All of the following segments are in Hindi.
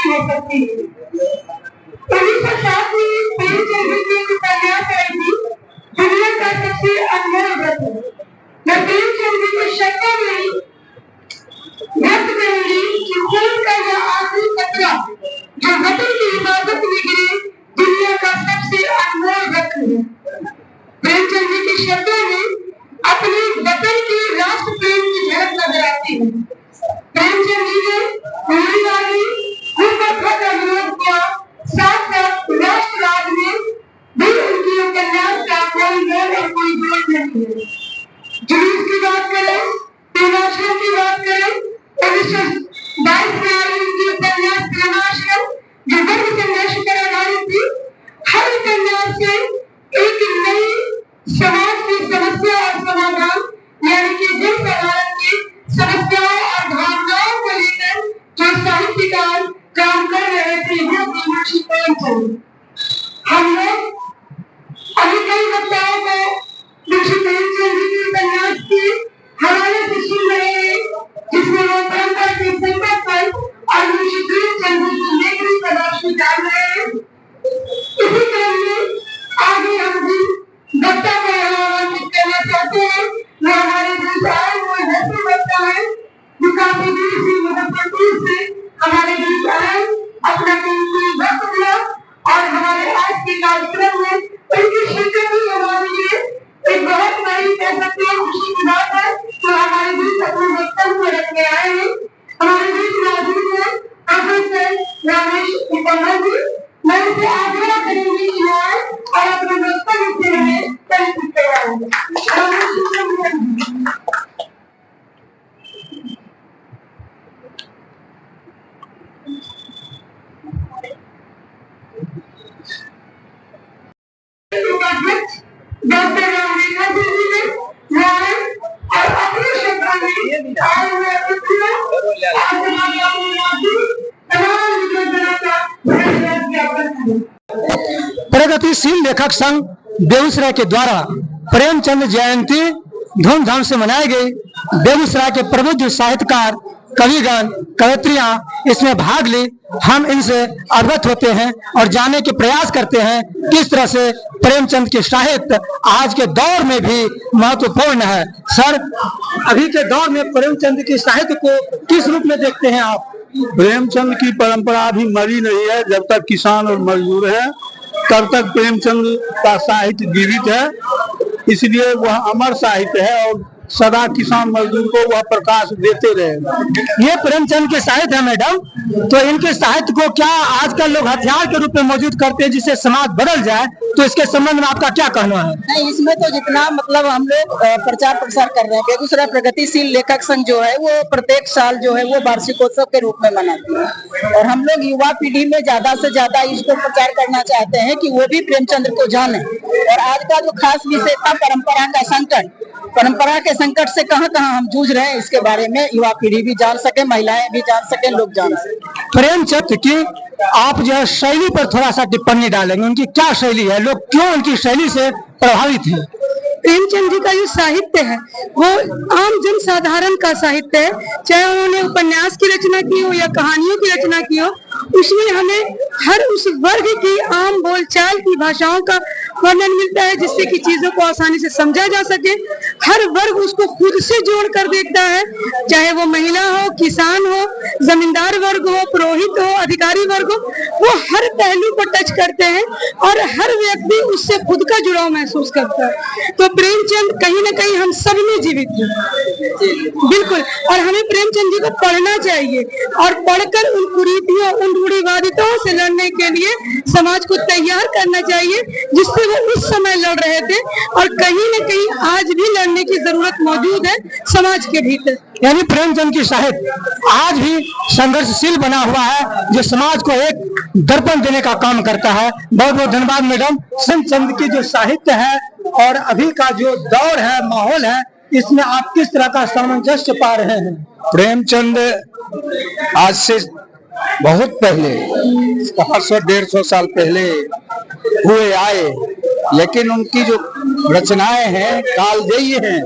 नहीं हो सकती। 1907 में प्रेमचंद की उपन्यास आई थी दुनिया का सबसे अनमोल रत्न। मैं प्रेमचंद के शब्दों में व्यक्त करूंगी कि खून का यह आखिरी कतरा जो वतन की हिफाजत में गिरे दुनिया का सबसे अनमोल रत्न है। प्रेमचंद जी के शब्दों में अपने वतन के राष्ट्र प्रेम की झलक नजर आती है। प्रेमचंद जी ने रूढ़िवादी कुप्रथा का विरोध किया, साथ साथ राष्ट्र राज में भी उनकी उपन्यास का कोई मोल और कोई जोड़ नहीं है। जुलूस की बात करें, प्रेमाश्रम की बात करें, 1922 में आई उनकी उपन्यास प्रेमाश्रम जो वर्ग संघर्ष पर आधारित थी। हर उपन्यास से एक नई समाज की समस्या और समाधान यानी कि जन साधारण की समस्याओं और भावनाओं को लेकर जो साहित्यकार काम कर रहे थे वो मुंशी प्रेमचंद। हम लोग अभी कई वक्ताओं को मुंशी प्रेमचंद जी के उपन्यास के हवाले से सुन रहे हैं जिसमें वो परंपरा के संकट पर और मुंशी प्रेमचंद जी की लेखनी पर रोशनी डाल रहे हैं। इसी क्रम में आगे हम भी वक्ता को आमंत्रित करना चाहते हैं। वो हमारे बीच आए हुए ऐसे वक्ता है जो काफी दूर से मुजफ्फरपुर से हमारे बीच आए, अपना कीमती वक्त दिया और हमारे आज के कार्यक्रम में उनकी शिरकत ही हमारे लिए एक बहुत बड़ी कह सकते हैं खुशी की बात है। तो हमारे बीच अपने वक्तव्य रखने आए हैं। हमारे बीच मौजूद है प्रोफेसर रमेश टिकमल जी। मैं उनसे आग्रह करूंगी कि आए और अपने वक्तव्य से हमें परिचित कराएं। डॉक्टर रामरेखा जी ने और अपने शब्दों में आए हुए प्रगतिशील लेखक संघ बेगूसराय के द्वारा प्रेमचंद जयंती धूमधाम से मनाई गई। बेगूसराय के प्रबुद्ध साहित्यकार, कविगण, कवयित्रियां इसमें भाग ली। हम इनसे अवगत होते हैं और जानने के प्रयास करते हैं किस तरह से प्रेमचंद की साहित्य आज के दौर में भी महत्वपूर्ण है। सर, अभी के दौर में प्रेमचंद की साहित्य को किस रूप में देखते हैं आप? प्रेमचंद की परंपरा अभी मरी नहीं है। जब तक किसान और मजदूर हैं तब तक प्रेमचंद का साहित्य जीवित है। इसलिए वह अमर साहित्य है और सदा किसान मजदूर को वह प्रकाश देते रहे। ये प्रेमचंद के साहित्य है मैडम, तो इनके साहित्य को क्या आजकल लोग हथियार के रूप में मौजूद करते हैं जिससे समाज बदल जाए, तो इसके संबंध में आपका क्या कहना है? नहीं, इसमें तो जितना मतलब हम लोग प्रचार प्रसार कर रहे हैं, बेगूसराय प्रगतिशील लेखक संघ जो है वो प्रत्येक साल जो है वो वार्षिकोत्सव के रूप में मनाती है और हम लोग युवा पीढ़ी में ज्यादा से ज्यादा इसको प्रचार करना चाहते हैं कि वो भी प्रेमचंद को जाने। और आज का जो खास विषय था परंपरा का संकट, परंपरा के संकट से कहां हम जूझ रहे हैं, इसके बारे में युवा पीढ़ी भी जान सके, महिलाएं भी जान सके, लोग जान सके। प्रेमचंद की आप जो है शैली पर थोड़ा सा टिप्पणी डालेंगे, उनकी क्या शैली है, लोग क्यों उनकी शैली से प्रभावित हैं? प्रेमचंद जी का जो साहित्य है वो आम जन साधारण का साहित्य है। चाहे उन्होंने उपन्यास की रचना की हो या कहानियों की रचना की हो, उसमें हमें हर उस वर्ग की आम बोलचाल की भाषाओं का वर्णन मिलता है जिससे कि चीजों को आसानी से समझा जा सके। हर वर्ग उसको खुद से जोड़ कर देखता है, चाहे वो महिला हो, किसान हो, जमींदार वर्ग हो, पुरोहित हो, अधिकारी वर्ग हो, वो हर पहलू को टच करते हैं और हर व्यक्ति उससे खुद का जुड़ाव महसूस करता है। तो प्रेमचंद कहीं न कहीं हम सब में जीवित है, बिल्कुल। और हमें प्रेमचंद जी को पढ़ना चाहिए और पढ़कर उन कुरीतियों, उन रूढ़िवादिताओं से लड़ने के लिए समाज को तैयार करना चाहिए जिससे वो उस समय लड़ रहे थे और कहीं न कहीं आज भी लड़ने की जरूरत मौजूद है समाज के भीतर। यानी प्रेमचंद की साहित्य आज भी संघर्षशील बना हुआ है जो समाज को एक दर्पण देने का काम करता है। बहुत बहुत धन्यवाद मैडम। प्रेमचंद की जो साहित्य है और अभी का जो दौर है, माहौल है, इसमें आप किस तरह का सामंजस्य पा रहे हैं? प्रेमचंद आज से बहुत पहले 100-150 साल पहले हुए आए, लेकिन उनकी जो रचनाएं हैं कालजयी हैं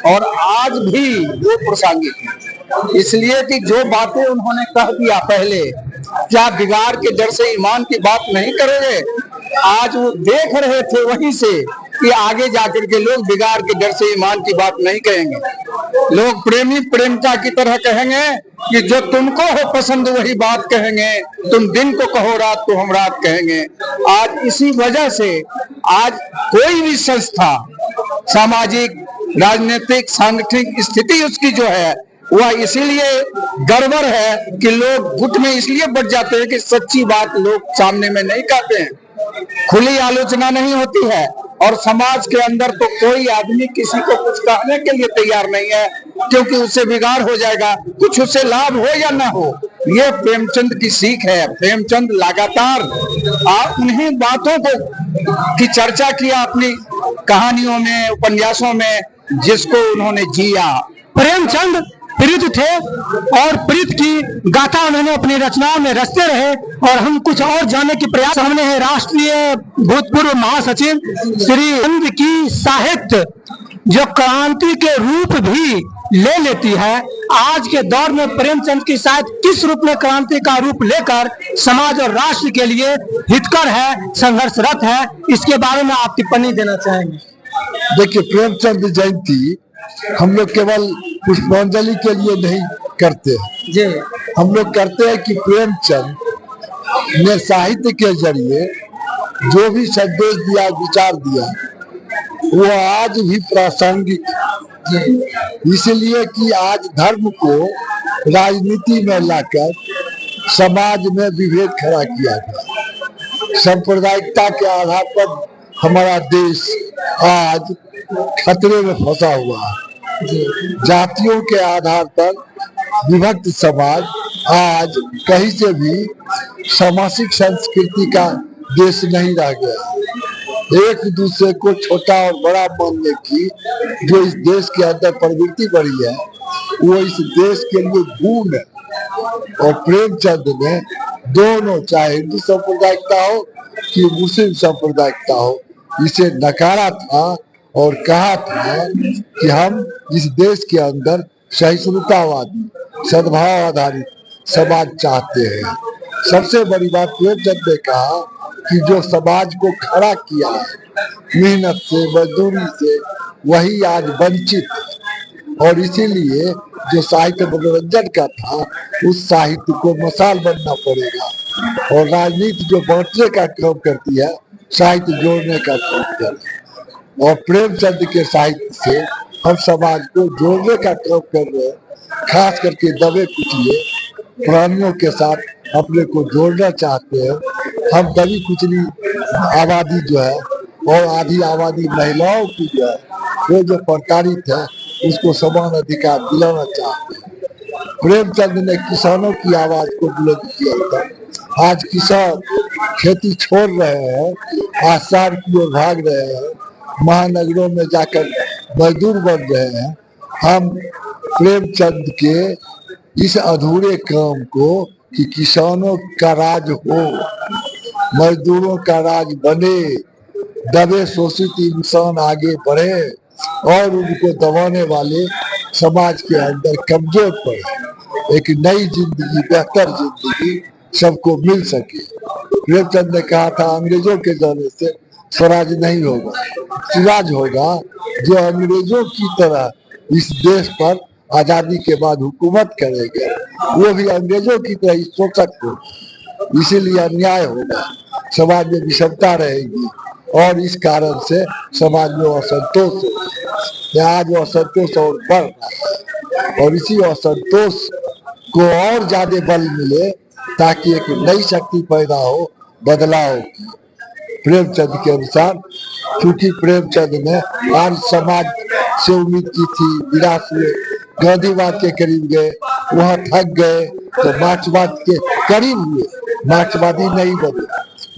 और आज भी वो प्रासंगिक हैं, इसलिए कि जो बातें उन्होंने कह दिया पहले क्या बिगाड़ के डर से ईमान की बात नहीं करोगे? आज वो देख रहे थे वहीं से कि आगे जाकर के लोग बिगाड़ के डर से ईमान की बात नहीं कहेंगे। लोग प्रेमी प्रेमता की तरह कहेंगे कि जो तुमको हो पसंद वही बात कहेंगे, तुम दिन को कहो रात को हम रात कहेंगे। आज इसी वजह से आज कोई भी संस्था, सामाजिक, राजनीतिक, सांगठनिक स्थिति उसकी जो है वह इसीलिए गड़बड़ है कि लोग गुट में इसलिए बढ़ जाते हैं कि सच्ची बात लोग सामने में नहीं कहते हैं, खुली आलोचना नहीं होती है, और समाज के अंदर तो कोई आदमी किसी को कुछ कहने के लिए तैयार नहीं है, क्योंकि उससे बिगाड़ हो जाएगा, कुछ उससे लाभ हो या ना हो। ये प्रेमचंद की सीख है। प्रेमचंद लगातार उन्हीं बातों को की चर्चा किया अपनी कहानियों में, उपन्यासों में, जिसको उन्होंने जिया। प्रेमचंद प्रीत थे और प्रीत की गाथा उन्होंने अपनी रचनाओं में रचते रहे। और हम कुछ और जानने की प्रयास हमने है राष्ट्रीय भूतपूर्व महासचिव श्री चंद की साहित्य जो क्रांति के रूप भी ले लेती है। आज के दौर में प्रेमचंद की साहित्य किस रूप में क्रांति का रूप लेकर समाज और राष्ट्र के लिए हितकर है, संघर्षरत है, इसके बारे में आप टिप्पणी देना चाहेंगे? देखिए, प्रेमचंद जयंती हम लोग केवल पुष्पांजलि के लिए नहीं करते जी, हम लोग करते हैं कि प्रेमचंद ने साहित्य के जरिए जो भी संदेश दिया, विचार दिया, वो आज भी प्रासंगिक है। इसलिए कि आज धर्म को राजनीति में लाकर समाज में विभेद खड़ा किया गया। सांप्रदायिकता के आधार पर हमारा देश आज खतरे में फंसा हुआ है। जातियों के आधार पर विभक्त समाज आज कहीं से भी सामाजिक संस्कृति का देश नहीं रह गया। एक दूसरे को छोटा और बड़ा मानने की जो इस देश के अंदर प्रवृत्ति बढ़ी है, वो इस देश के लिए गुण है। और प्रेमचंद ने दोनों, चाहे हिंदू सांप्रदायिकता हो कि मुस्लिम सांप्रदायिकता हो, इसे नकारा था और कहा था कि हम इस देश के अंदर सहिष्णुतावादी, सद्भाव आधारित समाज चाहते हैं। सबसे बड़ी बात प्रेमचंद ने कहा कि जो समाज को खड़ा किया है मेहनत से, मजदूरी से, वही आज वंचित है। और इसीलिए जो साहित्य मनोरंजन का था, उस साहित्य को मसाल बनना पड़ेगा। और राजनीति जो बांटने का काम करती है, साहित्य जोड़ने का काम करती है। और प्रेमचंद के साहित्य से हम समाज को जोड़ने का काम कर रहे हैं। खास करके दबे कुचले प्राणियों के साथ अपने को जोड़ना चाहते हैं। हम दबी कुचली आबादी जो है और आधी आबादी महिलाओं की जो है, वो जो प्रताड़ित है, उसको समान अधिकार दिलाना चाहते हैं। प्रेमचंद ने किसानों की आवाज को बुलंद किया था। आज किसान खेती छोड़ रहे हैं, आसार की ओर भाग रहे हैं, महानगरों में जाकर मजदूर बन रहे हैं। हम प्रेमचंद के इस अधूरे काम को कि किसानों का राज हो, मजदूरों का राज बने, दबे शोषित इंसान आगे बढ़े और उनको दबाने वाले समाज के अंदर कमजोर पड़े, एक नई जिंदगी, बेहतर जिंदगी सबको मिल सके। प्रेमचंद ने कहा था, अंग्रेजों के जाने से स्वराज नहीं होगा, स्वराज होगा जो अंग्रेजों की तरह इस देश पर आजादी के बाद हुकूमत करेंगे, वो भी अंग्रेजों की तरह शोषक हो। इसीलिए अन्याय होगा, समाज में विषमता रहेगी और इस कारण से समाज में असंतोष होगा। आज वो असंतोष और बढ़ रहा है और इसी असंतोष को और ज्यादा बल मिले ताकि एक नई शक्ति पैदा हो, बदलाव की। प्रेमचंद के अनुसार, क्योंकि प्रेमचंद ने आज समाज से उम्मीद की थी, निराश हुए, गांधीवाद के करीब गए, वहां थक गए तो मार्क्सवाद के करीब हुए, मार्क्सवादी नहीं बने।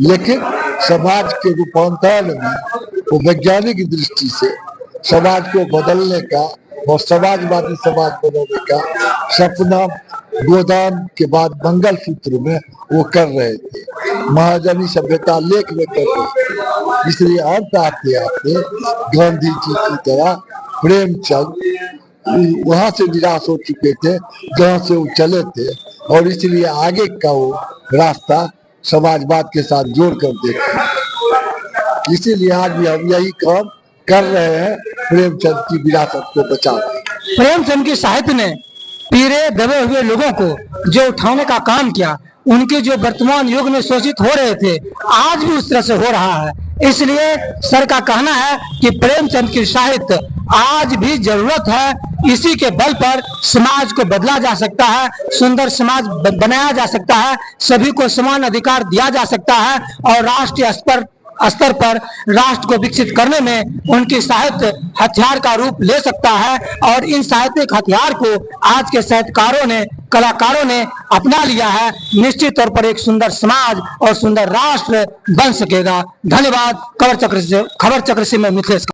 लेकिन समाज के रूपांतरण में वो वैज्ञानिक दृष्टि से समाज को बदलने का और समाजवादी समाज बनाने का सपना गोदान के बाद मंगल सूत्र में वो कर रहे थे, महाजनी सभ्यता लेख में कर रहे थे। इसलिए अंत आते आते गांधी जी की तरह प्रेमचंद वहां से निराश हो चुके थे जहां से वो चले थे और इसलिए आगे का वो रास्ता समाजवाद के साथ जोड़ कर देखते। इसीलिए आज भी हम यही काम कर रहे हैं, प्रेमचंद की विरासत को बचाने। प्रेमचंद की साहित्य ने पीड़े दबे हुए लोगों को जो उठाने का काम किया, उनके जो वर्तमान युग में शोषित हो रहे थे, आज भी उस तरह से हो रहा है। इसलिए सर का कहना है कि प्रेमचंद की साहित्य आज भी जरूरत है। इसी के बल पर समाज को बदला जा सकता है, सुंदर समाज बनाया जा सकता है, सभी को समान अधिकार दिया जा सकता है और राष्ट्रीय स्तर पर राष्ट्र को विकसित करने में उनकी साहित्य हथियार का रूप ले सकता है। और इन साहित्यिक हथियार को आज के साहित्यकारों ने, कलाकारों ने अपना लिया है। निश्चित तौर पर एक सुंदर समाज और सुंदर राष्ट्र बन सकेगा। धन्यवाद। खबर चक्र से मैं मिथिलेश।